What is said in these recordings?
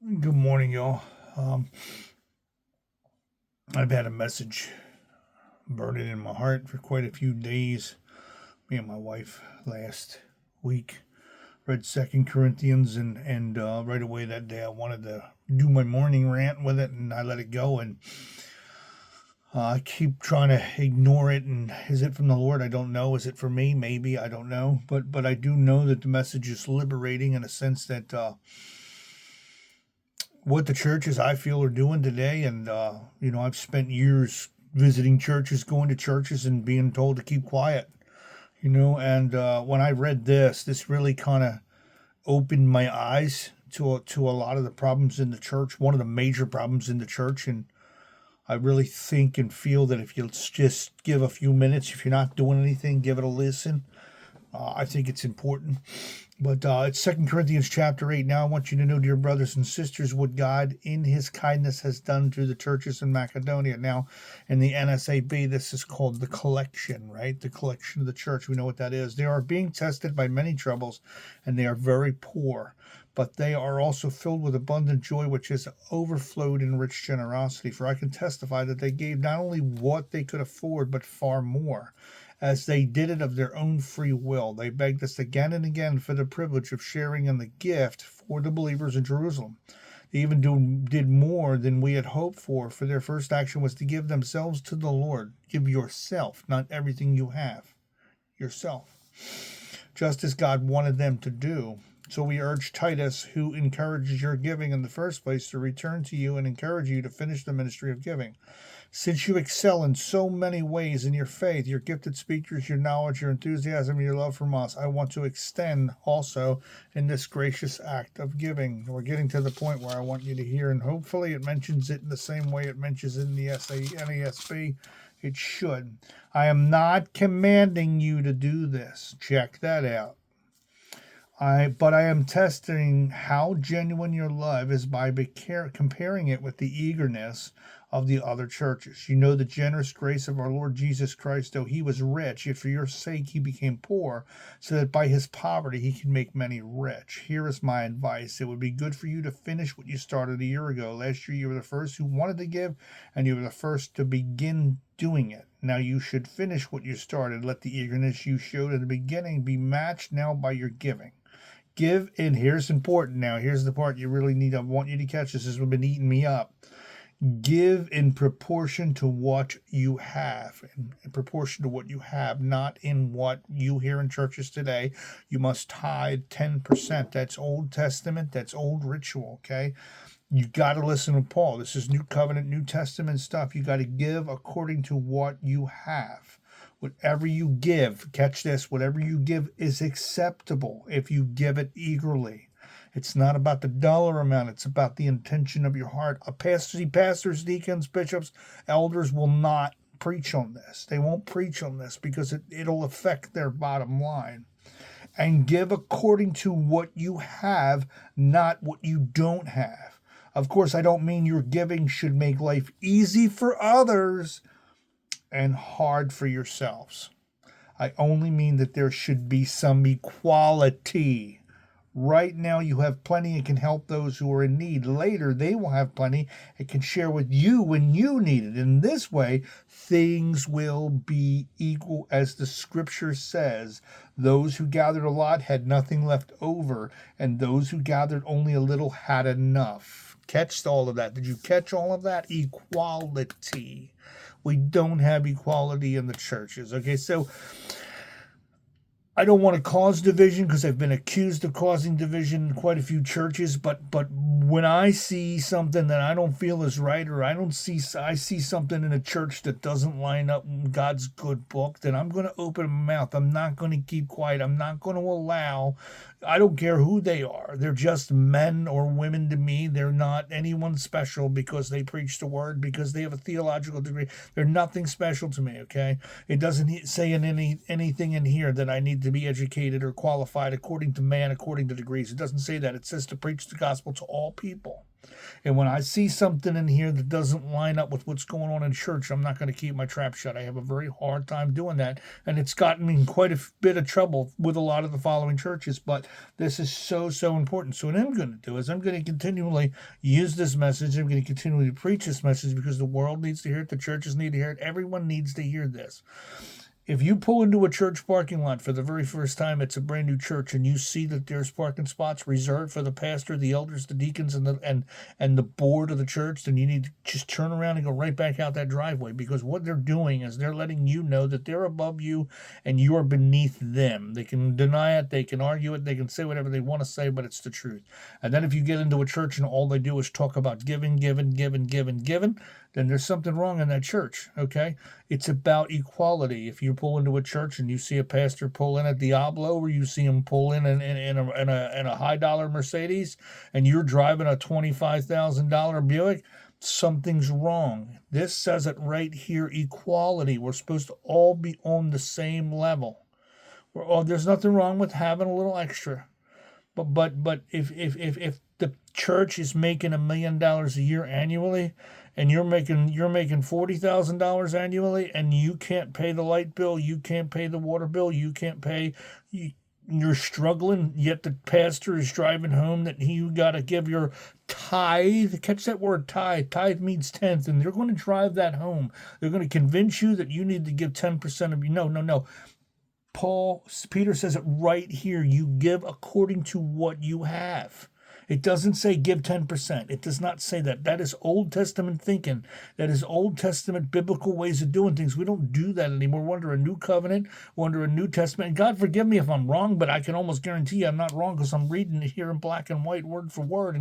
Good morning, y'all. Um, I've had a message burning in my heart for quite a few days. Me and my wife last week read Second Corinthians, and right away that day I wanted to do my morning rant with it, and I let it go. And I keep trying to ignore it. And is it from the Lord? I don't know. Is it for me? Maybe I don't know. But I do know that the message is liberating in a sense that what the churches I feel are doing today. And, I've spent years visiting churches, going to churches, and being told to keep quiet, And when I read this really kind of opened my eyes to a lot of the problems in the church, one of the major problems in the church. And I really think and feel that if you just give a few minutes, if you're not doing anything, give it a listen. I think it's important. But it's Second Corinthians chapter 8. Now I want you to know, dear brothers and sisters, what God in his kindness has done through the churches in Macedonia. Now, in the NSAB, this is called the collection, right? The collection of the church. We know what that is. They are being tested by many troubles, and they are very poor. But they are also filled with abundant joy, which has overflowed in rich generosity. For I can testify that they gave not only what they could afford, but far more, as they did it of their own free will. They begged us again and again for the privilege of sharing in the gift for the believers in Jerusalem. They even did more than we had hoped for their first action was to give themselves to the Lord. Give yourself, not everything you have, yourself, just as God wanted them to do. So we urge Titus, who encourages your giving in the first place, to return to you and encourage you to finish the ministry of giving. Since you excel in so many ways in your faith, your gifted speakers, your knowledge, your enthusiasm, your love from us, I want to extend also in this gracious act of giving. We're getting to the point where I want you to hear, and hopefully it mentions it in the same way it mentions in the NASB. It should. I am not commanding you to do this. Check that out. But I am testing how genuine your love is by comparing it with the eagerness of the other churches. You know the generous grace of our Lord Jesus Christ, though he was rich, yet for your sake he became poor, so that by his poverty he can make many rich. Here is my advice. It would be good for you to finish what you started a year ago. Last year you were the first who wanted to give, and you were the first to begin doing it. Now you should finish what you started. Let the eagerness you showed at the beginning be matched now by your giving. Give, and here's important now. Here's the part you really need. I want you to catch this. This has been eating me up. Give in proportion to what you have, in proportion to what you have, not in what you hear in churches today. You must tithe 10%. That's Old Testament. That's old ritual, okay? You got to listen to Paul. This is New Covenant, New Testament stuff. You got to give according to what you have. Whatever you give, catch this, whatever you give is acceptable if you give it eagerly. It's not about the dollar amount, it's about the intention of your heart. Pastors, deacons, bishops, elders will not preach on this. They won't preach on this because it'll affect their bottom line. And give according to what you have, not what you don't have. Of course, I don't mean your giving should make life easy for others and hard for yourselves. I only mean that there should be some equality. Right now, you have plenty and can help those who are in need. Later, they will have plenty and can share with you when you need it. In this way, things will be equal, as the scripture says. Those who gathered a lot had nothing left over, and those who gathered only a little had enough. Catch all of that. Did you catch all of that? Equality. We don't have equality in the churches. Okay, so I don't want to cause division because I've been accused of causing division in quite a few churches, but when I see something that I don't feel is right, or I see something in a church that doesn't line up in God's good book, then I'm going to open my mouth. I'm not going to keep quiet. I'm not going to allow. I don't care who they are. They're just men or women to me. They're not anyone special because they preach the word, because they have a theological degree. They're nothing special to me, okay? It doesn't say in anything in here that I need to be educated or qualified according to man, according to degrees. It doesn't say that. It says to preach the gospel to all people. And when I see something in here that doesn't line up with what's going on in church, I'm not going to keep my trap shut. I have a very hard time doing that. And it's gotten me in quite a bit of trouble with a lot of the following churches. But this is so, so important. So what I'm going to do is I'm going to continually use this message. I'm going to continually preach this message because the world needs to hear it. The churches need to hear it. Everyone needs to hear this. If you pull into a church parking lot for the very first time, it's a brand new church, and you see that there's parking spots reserved for the pastor, the elders, the deacons, and the board of the church, then you need to just turn around and go right back out that driveway, because what they're doing is they're letting you know that they're above you and you're beneath them. They can deny it, they can argue it, they can say whatever they want to say, but it's the truth. And then if you get into a church and all they do is talk about giving, then there's something wrong in that church, okay? It's about equality. If you pull into a church and you see a pastor pull in a Diablo, or you see him pull in a high-dollar Mercedes, and you're driving a $25,000 Buick, something's wrong. This says it right here, equality. We're supposed to all be on the same level. There's nothing wrong with having a little extra. But if the church is making $1 million a year annually, and you're making $40,000 annually, and you can't pay the light bill, you can't pay the water bill, you're struggling, yet the pastor is driving home that you got to give your tithe. Catch that word, tithe. Tithe means tenth, and they're going to drive that home. They're going to convince you that you need to give 10% of you. No. Peter says it right here. You give according to what you have. It doesn't say give 10%. It does not say that. That is Old Testament thinking. That is Old Testament biblical ways of doing things. We don't do that anymore. We're under a new covenant. We're under a New Testament. And God forgive me if I'm wrong, but I can almost guarantee you I'm not wrong, because I'm reading it here in black and white, word for word.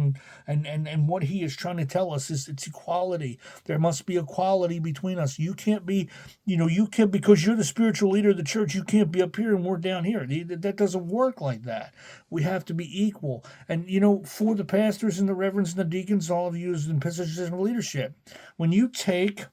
And what he is trying to tell us is it's equality. There must be equality between us. You can't be, because you're the spiritual leader of the church, you can't be up here and we're down here. That doesn't work like that. We have to be equal. And, for the pastors and the reverends and the deacons, all of you in positions of leadership, when you take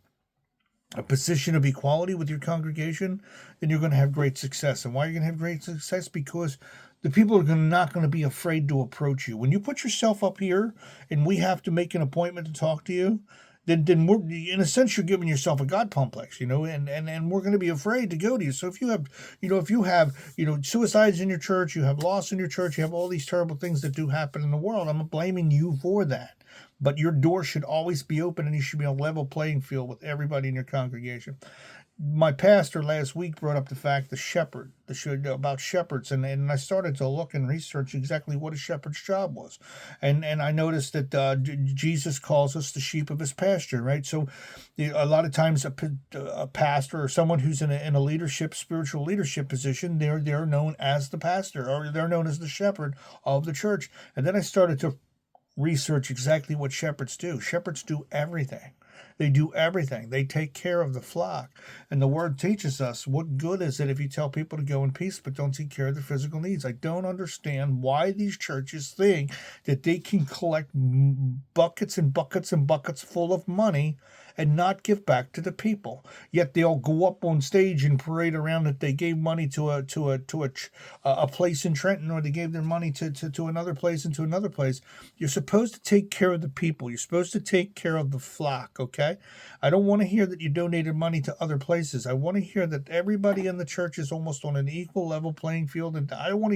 a position of equality with your congregation, then you're going to have great success. And why are you going to have great success? Because the people are not going to be afraid to approach you. When you put yourself up here and we have to make an appointment to talk to you, then we're, in a sense, you're giving yourself a God complex, and we're going to be afraid to go to you. So if you have suicides in your church, you have loss in your church, you have all these terrible things that do happen in the world, I'm not blaming you for that. But your door should always be open, and you should be on a level playing field with everybody in your congregation. My pastor last week brought up the fact about shepherds, and I started to look and research exactly what a shepherd's job was, and I noticed that Jesus calls us the sheep of his pasture, right? So a lot of times a pastor or someone who's in a spiritual leadership position, they're known as the pastor, or they're known as the shepherd of the church. And then I started to research exactly what shepherds do. Shepherds do everything. They do everything. They take care of the flock. And the word teaches us, what good is it if you tell people to go in peace but don't take care of their physical needs? I don't understand why these churches think that they can collect buckets and buckets and buckets full of money and not give back to the people. Yet they'll go up on stage and parade around that they gave money to a place in Trenton, or they gave their money to another place and to another place. You're supposed to take care of the people. You're supposed to take care of the flock, okay? I don't want to hear that you donated money to other places. I want to hear that everybody in the church is almost on an equal level playing field. And I don't want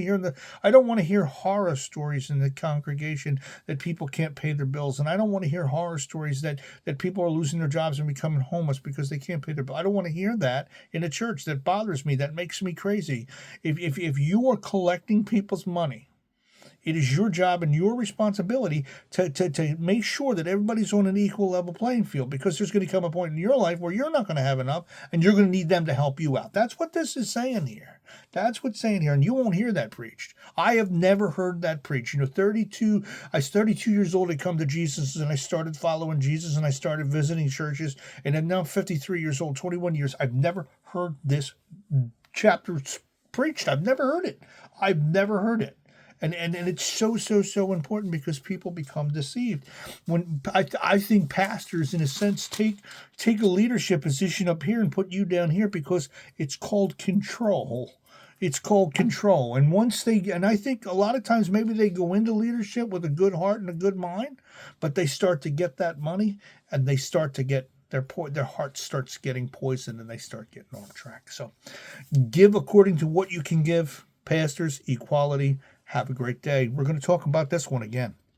to hear horror stories in the congregation that people can't pay their bills. And I don't want to hear horror stories that people are losing their jobs and becoming homeless because they can't pay their bill. I don't want to hear that in a church. That bothers me. That makes me crazy. If you are collecting people's money, it is your job and your responsibility to make sure that everybody's on an equal level playing field, because there's going to come a point in your life where you're not going to have enough and you're going to need them to help you out. That's what this is saying here. That's what's saying here. And you won't hear that preached. I have never heard that preached. I was 32 years old. I come to Jesus and I started following Jesus and I started visiting churches. And I'm now 53 years old, 21 years. I've never heard this chapter preached. I've never heard it. And it's so important, because people become deceived. When I think pastors, in a sense, take a leadership position up here and put you down here, because it's called control. It's called control. And and I think a lot of times maybe they go into leadership with a good heart and a good mind, but they start to get that money and they start to get their heart starts getting poisoned and they start getting off track. So give according to what you can give. Pastors, equality. Have a great day. We're going to talk about this one again.